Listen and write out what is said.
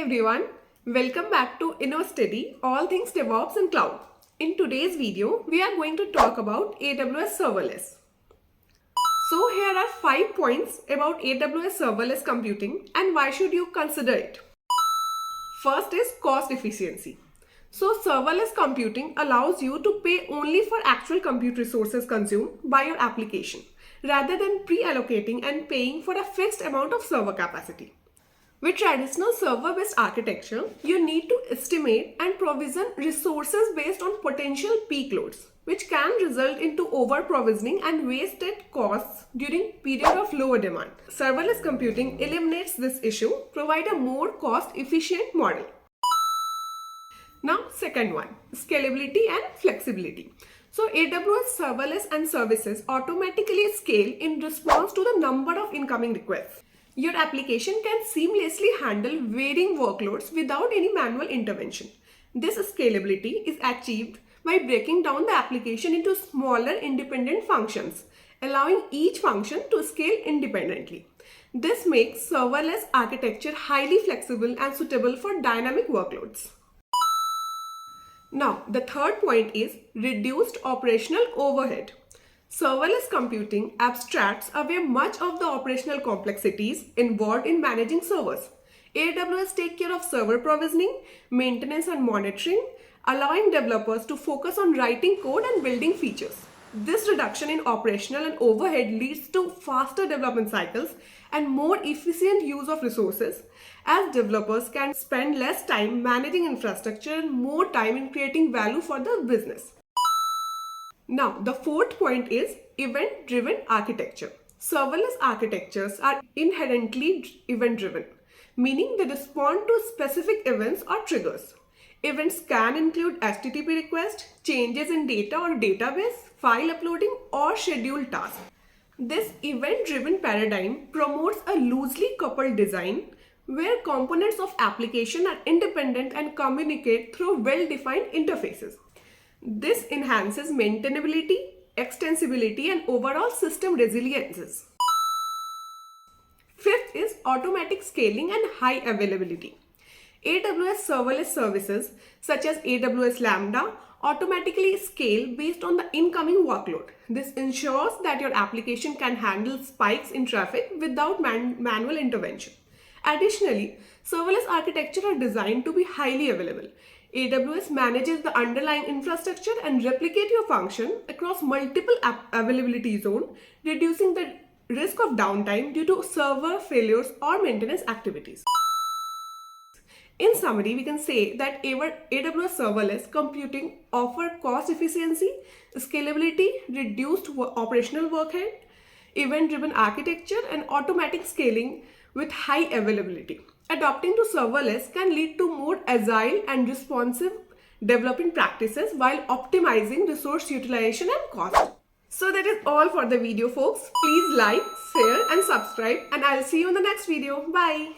Hey everyone, welcome back to InnoSteady, all things DevOps and Cloud. In today's video, we are going to talk about AWS Serverless. So here are 5 points about AWS Serverless computing and why should you consider it. First is cost efficiency. So serverless computing allows you to pay only for actual compute resources consumed by your application rather than pre-allocating and paying for a fixed amount of server capacity. With traditional server-based architecture, you need to estimate and provision resources based on potential peak loads, which can result into over-provisioning and wasted costs during period of lower demand. Serverless computing eliminates this issue, provide a more cost-efficient model. Now, second one, scalability and flexibility. So AWS Serverless and services automatically scale in response to the number of incoming requests. Your application can seamlessly handle varying workloads without any manual intervention. This scalability is achieved by breaking down the application into smaller independent functions, allowing each function to scale independently. This makes serverless architecture highly flexible and suitable for dynamic workloads. Now, the third point is reduced operational overhead. Serverless computing abstracts away much of the operational complexities involved in managing servers. AWS takes care of server provisioning, maintenance and monitoring, allowing developers to focus on writing code and building features. This reduction in operational and overhead leads to faster development cycles and more efficient use of resources, as developers can spend less time managing infrastructure and more time in creating value for the business. Now, the fourth point is event-driven architecture. Serverless architectures are inherently event-driven, meaning they respond to specific events or triggers. Events can include HTTP requests, changes in data or database, file uploading, or scheduled tasks. This event-driven paradigm promotes a loosely coupled design where components of application are independent and communicate through well-defined interfaces. This enhances maintainability, extensibility, and overall system resiliences. Fifth is automatic scaling and high availability. AWS serverless services such as AWS Lambda automatically scale based on the incoming workload. This ensures that your application can handle spikes in traffic without manual intervention. Additionally, serverless architecture are designed to be highly available. AWS manages the underlying infrastructure and replicate your function across multiple availability zones, reducing the risk of downtime due to server failures or maintenance activities. In summary, we can say that AWS serverless computing offers cost efficiency, scalability, reduced operational workload, event-driven architecture, and automatic scaling with high availability. Adopting to serverless can lead to more agile and responsive development practices while optimizing resource utilization and cost. So that is all for the video, folks. Please like, share, and subscribe, and I'll see you in the next video. Bye.